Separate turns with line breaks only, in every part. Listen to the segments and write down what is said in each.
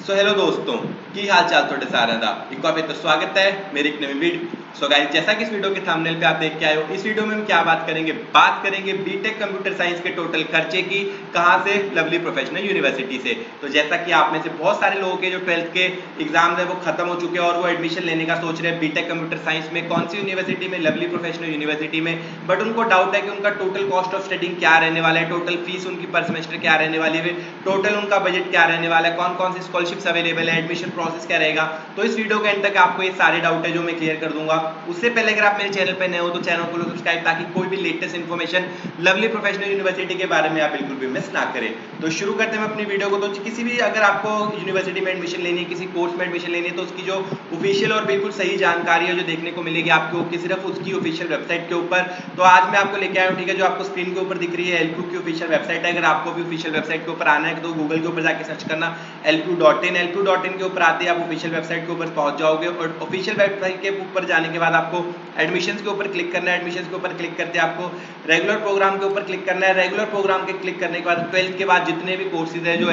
Hello दोस्तों की हाल चाल थोड़े सारे दा एक बार फिर तो स्वागत है मेरी एक नई वीडियो। गाइस, जैसा कि इस वीडियो के थंबनेल पे आप देख के आए हो, इस वीडियो में हम क्या बात करेंगे बीटेक कंप्यूटर साइंस के टोटल खर्चे की। कहां से? लवली प्रोफेशनल यूनिवर्सिटी से। तो जैसा कि आप में से बहुत सारे लोगों के जो 12th के एग्जाम है वो खत्म हो चुके हैं और वो एडमिशन लेने का सोच रहे हैं बीटेक कंप्यूटर साइंस में। कौन सी यूनिवर्सिटी में? लवली प्रोफेशनल यूनिवर्सिटी में। बट उनको डाउट है कि उनका टोटल कॉस्ट ऑफ स्टडिंग क्या रहने वाला है, टोटल फीस उनकी पर सेमेस्टर क्या रहने वाली है, टोटल उनका बजट क्या रहने वाला है, कौन कौन सी स्कॉलरशिप्स अवेलेबल है, एडमिशन प्रोसेस क्या रहेगा। तो इस वीडियो के एंड तक आपको ये सारे डाउट है जो मैं क्लियर कर दूंगा। उससे पहले अगर आप मेरे चैनल पर नए हो तो चैनल को सब्सक्राइब, ताकि कोई भी latest information lovely professional university के बारे में आप बिल्कुल भी मिस ना करें। तो शुरू करते हैं अपनी वीडियो को। तो किसी भी अगर आपको यूनिवर्सिटी में एडमिशन लेनी है, किसी कोर्स में एडमिशन लेनी है, तो उसकी जो ऑफिशियल और बिल्कुल सही जानकारी है जो देखने को मिलेगी आपको कि सिर्फ उसकी ऑफिशियल वेबसाइट के ऊपर। तो आज मैं आपको लेके आया हूँ, ठीक है, जो आपको स्क्रीन के ऊपर दिख रही है एलक्यू की ऑफिशियल वेबसाइट है। अगर आपको भी ऑफिशियल वेबसाइट के ऊपर आना है तो गूगल के ऊपर जाके सर्च करना lq.in के ऊपर आते ही आप ऑफिशियल वेबसाइट के ऊपर पहुंच जाओगे। और ऑफिशियल वेबसाइट के ऊपर जाने के बाद आपको एडमिशंस के ऊपर क्लिक करना है। एडमिशंस के ऊपर क्लिक करते आपको रेगुलर प्रोग्राम के ऊपर क्लिक करना है। रेगुलर प्रोग्राम के क्लिक करने के बाद 12th के बाद जितने भी कोर्सेज है जो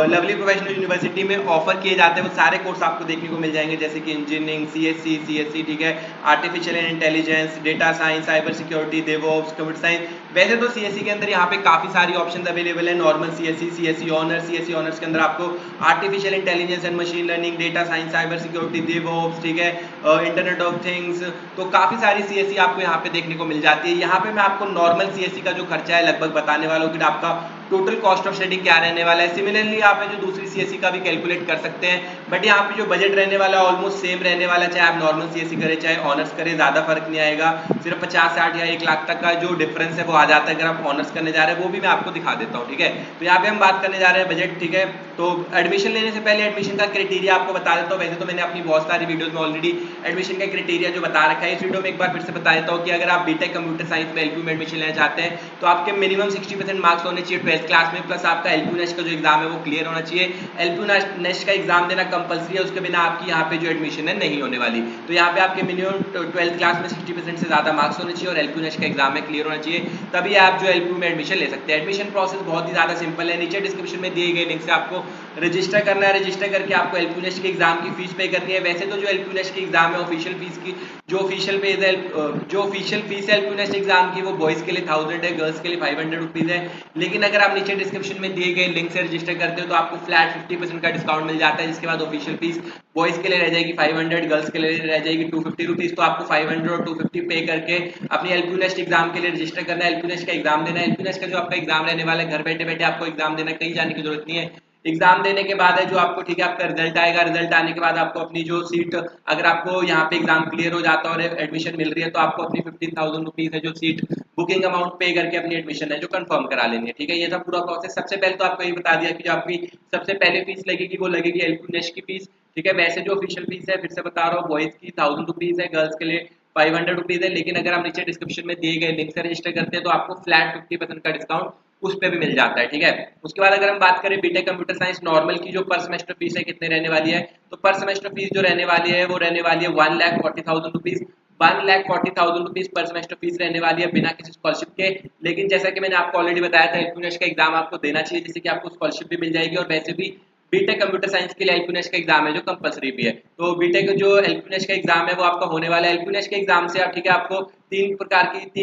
लवली प्रोफेशनल यूनिवर्सिटी में ऑफर किए जाते हैं वो सारे कोर्स आपको देखने को मिल जाएंगे, जैसे कि इंजीनियरिंग, सीएससी, ठीक है, artificial intelligence, data science, cyber security, DevOps, computer science. वैसे तो सीएससी के अंदर यहाँ पे काफी सारी ऑप्शन अवेलेबल है। नॉर्मल सीएससी, सीएससी ऑनर्स के अंदर आपको artificial intelligence and machine learning, data science, cyber security, DevOps, ठीक है, इंटरनेट ऑफ थिंग्स, तो काफी सारी सीएससी आपको यहाँ पे देखने को मिल जाती है। यहाँ पे मैं आपको नॉर्मल सीएससी का जो खर्चा है लगभग बताने वाला हूँ कि आपका टोटल कॉस्ट ऑफ स्टडी क्या रहने वाला है। सिमिलरली आप जो दूसरी सीएससी का भी कैलकुलेट कर सकते हैं, बट यहाँ पे जो बजट रहने वाला है ऑलमोस्ट सेम रहने वाला है, चाहे आप नॉर्मल सीएससी करें चाहे ऑनर्स करें, ज्यादा फर्क नहीं आएगा। सिर्फ 50, 60 या 1 लाख तक का जो डिफरेंस है वो आ जाता है अगर आप ऑनर्स करने जा रहे हैं, वो भी मैं आपको दिखा देता हूँ, ठीक है। तो यहाँ पे हम बात करने जा रहे हैं बजट, ठीक है। तो एडमिशन लेने से पहले एडमिशन का क्राइटेरिया आपको बता देता हूँ। वैसे तो मैंने अपनी बहुत सारी वीडियोस में ऑलरेडी एडमिशन का क्राइटेरिया जो बता रखा है, इस वीडियो में एक बार फिर से बता देता हूँ कि अगर आप बीटेक कंप्यूटर साइंस में एलपी में एडमिशन लेना चाहते हैं तो आपके मिनिमम 60% मार्क्स होने चाहिए 12th क्लास में, प्लस आपका एलपी नेस्ट का जो एग्जाम है वो क्लियर होना चाहिए। एलपी नेस्ट का एग्जाम देना कंपलसरी है, उसके बिना आपकी यहाँ पे जो एडमिशन है नहीं होने वाली। तो यहाँ पे आपके मिनिमम 12th क्लास में 60% से ज्यादा मार्क्स होने चाहिए और एलपी नेस्ट का एग्जाम में क्लियर होना चाहिए, तभी आप जो एलपी में एडमिशन ले सकते हैं। एडमिशन प्रोसेस बहुत ही ज्यादा सिंपल है। नीचे डिस्क्रिप्शन में दिए गए लिंक से आपको रजिस्टर करना है। रजिस्टर करके आपको एलपी नेस्ट के एग्जाम की फीस पे करनी है। वैसे तो जो एलपी नेस्ट की एग्जाम है ऑफिशियल फीस की जो ऑफिशियल फीस है एलपी नेस्ट एग्जाम की वो बॉयज के लिए 1000 है, गर्ल्स के लिए 500 रुपीज है। लेकिन अगर आप नीचे डिस्क्रिप्शन में दिए गए लिंक से रजिस्टर करते हो तो आपको फ्लैट 50% का डिस्काउंट मिल जाता है, जिसके बाद ऑफिशियल फीस बॉयज के लिए रह जाएगी 500, गर्ल्स के लिए रह जाएगी 250 रुपीज। तो आपको 500 और 250 पे करके अपनी एलपी नेस्ट एग्जाम के लिए रजिस्टर करना है, एलपी नेस्ट का एग्जाम देना है। एलपी नेस्ट का जो आपका एग्जाम रहने वाला है घर बैठे बैठे आपको एग्जाम देना, कहीं जाने की जरूरत नहीं है। एग्जाम देने के बाद है जो आपको, ठीक है, आपका रिजल्ट आएगा। रिजल्ट आने के बाद आपको अपनी जो सीट, अगर आपको यहाँ पे एग्जाम क्लियर हो जाता है और एडमिशन मिल रही है तो आपको अपनी 15,000 रुपीज है जो सीट बुकिंग अमाउंट पे करके अपनी एडमिशन है जो कंफर्म करा लेनी है, ठीक है। ये था पूरा प्रोसेस। सबसे पहले तो आपको ये बता दिया कि जो आपकी सबसे पहले फीस लगेगी वो लगेगी एलपी नेस्ट की फीस, ठीक है। वैसे जो ऑफिशियल फीस है फिर से बता रहा हूँ, बॉयज की 1000 रुपीज है, गर्ल्स के लिए 500 रुपीज है। लेकिन अगर आप नीचे डिस्क्रिप्शन में दिए गए लिंक से रजिस्टर करते हैं तो आपको फ्लैट 50% का डिस्काउंट उस पे भी मिल जाता है, ठीक है। उसके बाद अगर हम बात करें बीटेक कंप्यूटर साइंस नॉर्मल की जो पर सेमेस्टर फीस है कितने रहने वाली है, तो पर सेमेस्टर फीस जो रहने वाली है वो रहने वाली है 1,40,000 rupees. 1,40,000 rupees per semester fees रहने वाली है बिना किसी स्कॉलरशिप के। लेकिन जैसा कि मैंने आपको ऑलरेडी बताया था एलपी नेस्ट का एग्जाम आपको देना चाहिए, जिससे कि आपको स्कॉलरशिप भी मिल जाएगी। और वैसे भी बीटेक कंप्यूटर साइंस के लिए एलपी नेस्ट का एग्जाम है जो कंपलसरी भी है। तो बीटेक जो एलपी नेस्ट का एग्जाम है वो आपका होने वाला है। एलपी नेस्ट के एग्जाम से आप, ठीक है, आपको तीन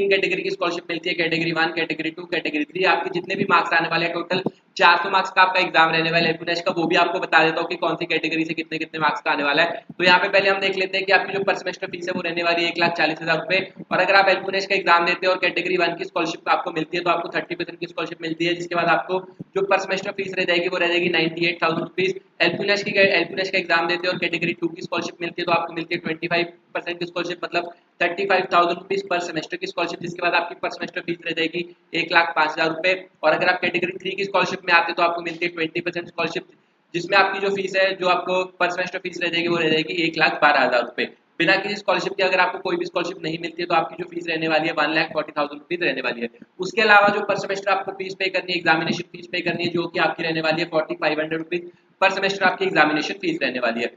कैटेगरी की स्कॉलरशिप मिलती है, कैटेगरी 1, कैटेगरी 2, कैटेगरी 3। आपके जितने भी मार्क्स आने वाले हैं टोटल 400 मार्क्स का आपका एग्जाम रहने वाला है एलपी नेस्ट का, वो भी आपको बता देता हूँ कि कौन सी कैटेगरी से कितने कितने मार्क्स का आने वाला है। तो यहाँ पे पहले हम देख लेते हैं कि आपकी जो पर सेमेस्टर फीस है वो रहने वाली है 1,40,000 रुपए। और अगर आप एलपी नेस्ट का एग्जाम देते हैं और कैटेगरी 1 की स्कॉलरशिप आपको मिलती है तो आपको 30% की स्कॉलरशिप मिलती है, जिसके बाद आपको जो पर सेमेस्टर फीस रह जाएगी वो रह जाएगी 98,000 रुपीज। एलपी नेस्ट का एग्जाम देते हैं और कैटेगरी 2 की स्कॉलरशिप मिलती है तो आपको मिलती है 25% की स्कॉलरशिप, मतलब 35,000 रुपीज पर सेमेस्टर की स्कॉलरशिप, जिसके बाद आपकी पर सेमेस्टर फीस रह जाएगी 1,05,000 रुपए। और अगर आप कैटेगरी 3 की स्कॉलरशिप में आते हैं तो आपको मिलती है 20% स्कॉलरशिप, जिसमें आपकी जो फीस है जो आपको पर सेमेस्टर फीस रह जाएगी वो रह जाएगी 1,12,000 रुपए। बिना किसी स्कॉलरशिप के अगर आपको कोई भी स्कॉलरशिप नहीं मिलती है तो आपकी जो फीस रहने वाली है 1,40,000 रुपीज रहने वाली है। उसके अलावा जो पर सेमेस्टर आपको फीस पे करनी है, एग्जामिनेशन फीस पे करनी है, जो कि आपकी रहने वाली है 4,500 रुपीज पर सेमेस्टर आपकी एग्जामिनेशन फीस रहने वाली है।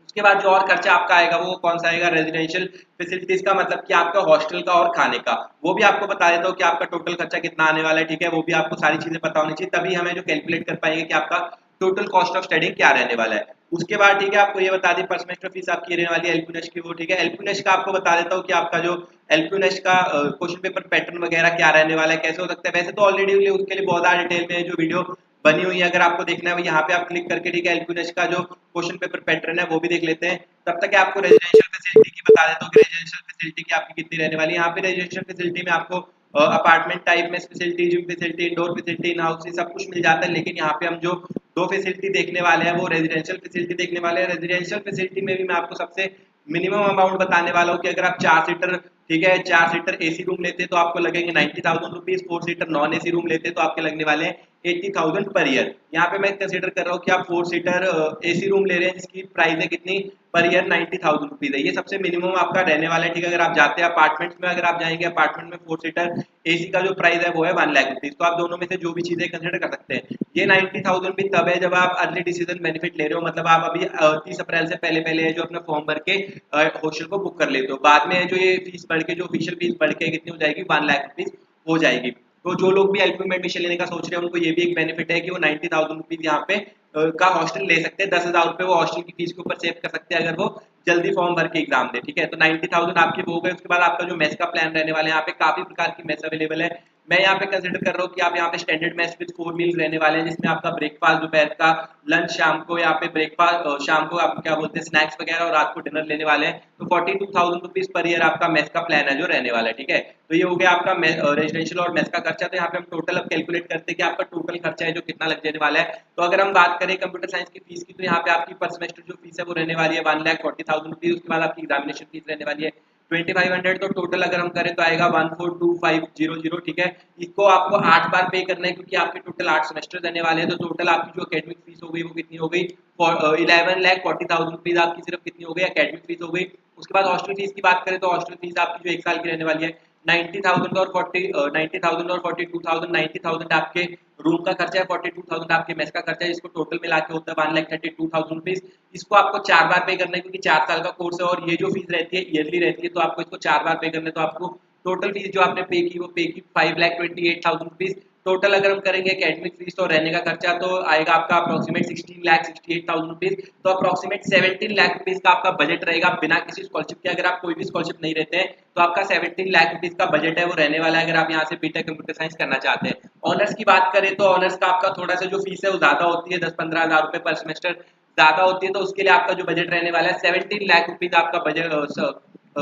उसके बाद जो और खर्चा आपका आएगा वो कौन सा आएगा? रेजिडेंशियल फैसिलिटीज का, मतलब कि आपका हॉस्टल का और खाने का। वो भी आपको बता देता हूँ कि आपका टोटल खर्चा कितना आने वाला है, ठीक है। वो भी आपको सारी चीजें पता होनी चाहिए, तभी हमें जो कैलकुलेट कर पाएंगे कि आपका टोटल कॉस्ट ऑफ स्टडी क्या रहने वाला है। उसके बाद ठीक है आपको ये बता दी पर सेमेस्टर फीस आपकी रहने वाली है एलपीनेश की वो, ठीक है। एलपीनेश का आपको बता देता हूँ कि आपका जो एलपीनेश का क्वेश्चन पेपर पैटर्न वगैरह क्या रहने वाला है, कैसे हो सकता है। वैसे तो ऑलरेडी उसके लिए बहुत ज्यादा डिटेल में जो वीडियो बनी हुई है, अगर आपको देखना है यहाँ पे आप क्लिक करके ठीक है एलपीनेश का जो क्वेश्चन पेपर पैटर्न है वो भी देख लेते हैं। तब तक आपको रेजिडेंशियल फैसिलिटी की बता देता हूँ कि रेजिडेंशियल फैसिलिटी की आपकी कितनी रहने वाली है। यहाँ पे रेजिडेंशियल फैसिलिटी में आपको अपार्टमेंट टाइप में facility, gym facility, indoor facility, in house सब कुछ मिल जाता है। लेकिन यहाँ पे हम जो दो फैसिलिटी देखने वाले हैं वो रेजिडेंशियल फैसिलिटी देखने वाले हैं। रेजिडेंशियल फैसिलिटी में भी मैं आपको सबसे मिनिमम अमाउंट बताने वाला हूँ कि अगर आप 4 सीटर ठीक है 4 सीटर एसी रूम लेते तो आपको लगेंगे 90,000 rupees, 4 seater non AC room लेते तो आपके लगने वाले हैं 80,000 पर ईयर। यहाँ पे मैं कंसीडर कर रहा हूँ कि आप 4 सीटर एसी रूम ले रहे हैं जिसकी प्राइस है कितनी पर ईयर 90,000 रुपीज है। ये सबसे मिनिमम आपका रहने वाला है, ठीक है। अगर आप जाते हैं अपार्टमेंट्स में, अगर आप जाएंगे अपार्टमेंट में 4 सीटर एसी का जो प्राइस है वो है 1 लाख रुपीज। तो आप दोनों में से जो भी चीजें कंसिडर कर सकते हैं। ये 90,000 भी तब है जब आप अर्ली डिसीजन बेनिफिट ले रहे हो, मतलब आप अभी 30 अप्रैल से पहले पहले जो अपना फॉर्म भर के हॉस्टल को बुक कर लेते हो। बाद में जो ये फीस बढ़ के जो ऑफिशियल फीस बढ़ के कितनी हो जाएगी 1 लाख रुपीज हो जाएगी। तो जो लोग भी एलपी में एडमिशन लेने का सोच रहे हैं उनको ये भी एक बेनिफिट है कि वो 90,000 रुपीज यहाँ पे का हॉस्टल ले सकते हैं। 10,000 रुपए वो हॉस्टल की फीस के ऊपर सेव कर सकते हैं अगर वो जल्दी फॉर्म भर के एग्जाम दे, ठीक है। तो 90,000 आपके वो हो गए। उसके बाद आपका जो मेस का प्लान रहने वाले हैं, यहाँ पे काफी प्रकार की मेस अवेलेबल है। मैं यहाँ पे कंसिडर कर रहा हूँ कि आप यहाँ पे स्टैंडर्ड मेस विद 4 मील रहने वाले हैं, जिसमें आपका ब्रेकफास्ट दोपहर का, लंच शाम को, यहाँ पे ब्रेकफास्ट शाम को आप क्या बोलते हैं स्नैक्स वगैरह, और रात को डिनर लेने वाले हैं। तो 42,000 रुपीज पर ईयर आपका मेस का प्लान है जो रहने वाला है, ठीक है। तो ये हो गया आपका रेजिडेंशियल और मेस का खर्चा। तो यहाँ पे हम टोटल अब कैलकुलेट करते हैं कि आपका टोटल खर्चा है जो कितना लग जाने वाला है। तो अगर हम बात करें कंप्यूटर साइंस की फीस की, तो यहाँ पे आपकी पर सेमेस्टर जो फीस है वो रहने वाली है 1,40,000 रुपीज। उसके बाद आपकी एग्जामिनेशन फीस रहने वाली है 2500। तो टोटल अगर हम करें तो आएगा 142500, ठीक है। इसको आपको 8 बार पे करना है क्योंकि आपके टोटल 8 सेमेस्टर देने वाले हैं। तो टोटल आपकी जो एकेडमिक फीस हो गई वो कितनी हो गई 11,40,000 रुपीज आपकी सिर्फ कितनी हो गई एकेडमिक फीस हो गई। उसके बाद हॉस्टल फीस की बात करें तो हॉस्टल फीस आपकी जो 1 साल की रहने वाली है 90,000 और 42,000, 90,000 आपके रूम का खर्चा है, 42,000 आपके मेस का खर्चा है, जिसको टोटल मिला के होता है 1,32,000 रुपीज। इसको आपको 4 बार पे करना है क्योंकि 4 साल का कोर्स है और ये जो फीस रहती है ईयरली रहती है। तो आपको इसको 4 बार पे करना है। तो आपको टोटल फीस जो आपने पे की वो पे की 5,28,000 रुपीज। टोटल अगर हम करेंगे एकेडमिक फीस और रहने का खर्चा तो आएगा आपका अप्रोक्सीमेट 16,68,000 रुपीज। तो अप्रोक्सीमेट 17 लाख रुपीज का आपका बजट रहेगा बिना किसी स्कॉलरशिप के। अगर आप कोई भी स्कॉलरशिप नहीं रहते हैं तो आपका 17 लाख रुपीज का बजट है वो रहने वाला है अगर आप यहाँ से बीटेक कंप्यूटर साइंस करना चाहते हैं। ऑनर्स की बात करें तो ऑनर्स का आपका थोड़ा सा जो फीस है वो ज्यादा होती है, 10-15 हजार रुपए पर सेमेस्टर ज्यादा होती है। तो उसके लिए आपका जो बजट रहने वाला है 17 लाख रुपीज आपका बजट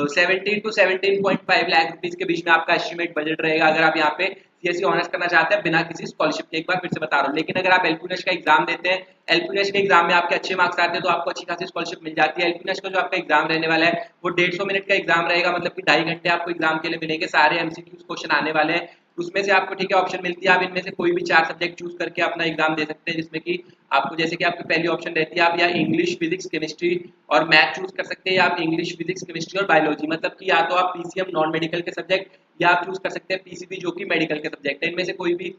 17 to 17.5 लाख रुपीज के बीच में आपका एस्टिमेट बजट रहेगा अगर आप यहाँ पे सीएससी ऑनर्स करना चाहते हैं बिना किसी स्कॉलरशिप के। एक बार फिर से बता रहा हूँ, लेकिन अगर आप एलपीनेश का एग्जाम देते हैं, एलपीनेश के एग्जाम में आपके अच्छे मार्क्स आते हैं तो आपको अच्छी खासी स्कॉलरशिप मिल जाती है। एलपीनेश का जो आपका एग्जाम रहने वाला है वो 150 मिनट का एग्जाम रहेगा, मतलब कि 2.5 घंटे आपको एग्जाम के लिए मिलेंगे। सारे एमसीक्यूज क्वेश्चन आने वाले हैं, उसमें से आपको ठीक है ऑप्शन मिलती है, आप इनमें से कोई भी 4 सब्जेक्ट चूज करके अपना एग्जाम दे सकते हैं, जिसमें कि आपको जैसे कि आपकी पहली ऑप्शन रहती है आप या इंग्लिश, फिजिक्स, केमिस्ट्री और मैथ चूज कर सकते हैं, या आप इंग्लिश, फिजिक्स, केमिस्ट्री और बायोलॉजी, मतलब कि या तो आप पीसीएम नॉन मेडिकल के सब्जेक्ट या आप चूज कर सकते हैं पीसीबी जो कि मेडिकल के सब्जेक्ट है। इनमें से कोई भी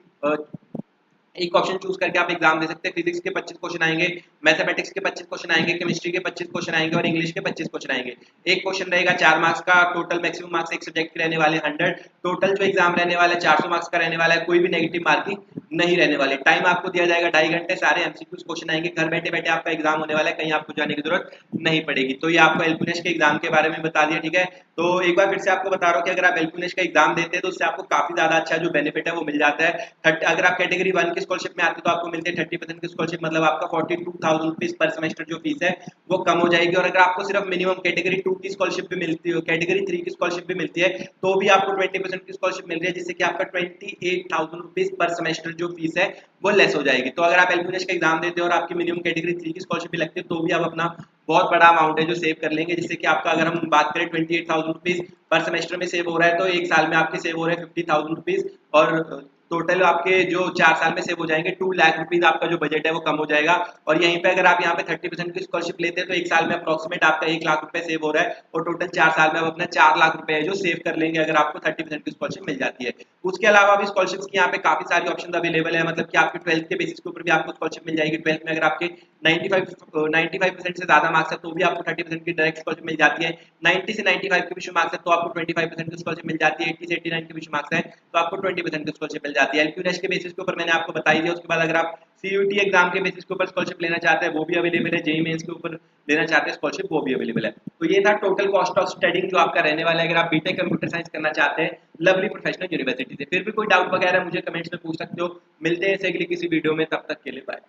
एक ऑप्शन चूज करके आप एग्जाम दे सकते हैं। फिजिक्स के 25 क्वेश्चन आएंगे, मैथमेटिक्स के 25 क्वेश्चन आएंगे, केमिस्ट्री के 25 क्वेश्चन आएंगे और इंग्लिश के 25 क्वेश्चन आएंगे। एक क्वेश्चन रहेगा 4 मार्क्स का, टोटल मैक्सिमम मार्क्स एक सब्जेक्ट के रहने वाले 100। टोटल जो एग्जाम रहने वाला है 400 मार्क्स का रहने वाला है, कोई भी नेगेटिव मार्किंग नहीं रहने वाले। टाइम आपको दिया जाएगा 2.5 घंटे, सारे एमसीक्यूज क्वेश्चन आएंगे, घर बैठे बैठे आपका एग्जाम होने वाला है, कहीं आपको जाने की जरूरत नहीं पड़ेगी। तो ये आपको एलपीनेश के एग्जाम के बारे में बता दिया, ठीक है। तो एक बार फिर से आपको बता रहा हूँ कि अगर आप एलपीनेश का एग्जाम देते हैं तो उससे आपको काफी ज्यादा अच्छा जो बेनिफिट है वो मिल जाता है। अगर आप कैटेगरी 1 की स्कॉलरशिप में आते तो आपको मिलते हैं 30% की स्कॉलरशिप, मतलब आपका 42,000 रुपीज पर सेमेस्टर जो फीस है वो कम हो जाएगी। और अगर आपको सिर्फ मिनिमम कैटेगरी 2 की स्कॉलरशिप भी मिलती है, कैटेगरी 3 की स्कॉलरशिप भी मिलती है, तो भी आपको 20% की स्कॉलरशिप मिल रही है, जिससे कि आपका 28,000 रुपीज पर सेमेस्टर जो फीस है वो लेस हो जाएगी। तो अगर आप एलपीनेश का एग्जाम देते हैं और आपकी मिनिमम कैटेगरी 3 की स्कॉलरशिप भी लगती है तो भी आप अपना बहुत बड़ा अमाउंट है जो सेव कर लेंगे, जिससे कि आपका अगर हम बात करें 28,000 रुपीज पर सेमेस्टर में सेव हो रहा है तो एक साल में आपके सेव हो रहे हैं 50,000 रुपीज, और टोटल आपके जो 4 साल में सेव हो जाएंगे 2 लाख रुपीज आपका जो बजट है वो कम हो जाएगा। और यहीं पे अगर आप यहाँ पे 30% की स्कॉलरशिप लेते हैं तो एक साल में अप्रोक्सीमेट आपका 1 लाख रुपए सेव हो रहा है, और टोटल 4 साल में आप अपना 4 लाख रुपए जो सेव कर लेंगे अगर आपको 30% की स्कॉलरशिप मिल जाती है। उसके अलावा भी स्कॉलरशिप्स की यहाँ पे काफी सारी ऑप्शन अवेलेबल है, मतलब कि आपके 12th के बेसिस के ऊपर भी आपको स्कॉलरशिप मिल जाएगी। 12th में अगर आपके 95% से ज्यादा मार्क्स है तो भी आपको 30% की डायरेक्ट स्कॉलरशिप मिल जाती है। 90 से 95 के बीच मार्क्स है तो आपको 25% की स्कॉलरशिप मिल जाती है। 80 से 89 के बीच मार्क्स है तो आपको 20% की स्कॉलरशिप मिल जाती है। एलपीनेश के बेसिस के ऊपर मैंने आपको बताई दिया। उसके बाद अगर आप CUT एग्जाम के बेसिस के ऊपर स्कॉलरशिप लेना चाहते हैं वो भी अवेलेबल है, जेईई मेंस के ऊपर लेना चाहते हैं स्कॉलरशिप वो भी अवेलेबल है। तो ये था टोटल कॉस्ट ऑफ स्टडिंग जो आपका रहने वाला है अगर आप बीटेक कंप्यूटर साइंस करना चाहते हैं लवली प्रोफेशनल यूनिवर्सिटी से। फिर भी कोई डाउट वगैरह मुझे कमेंट्स में पूछ सकते हो। मिलते हैं ऐसे अगली किसी वीडियो में, तब तक के लिए बाय।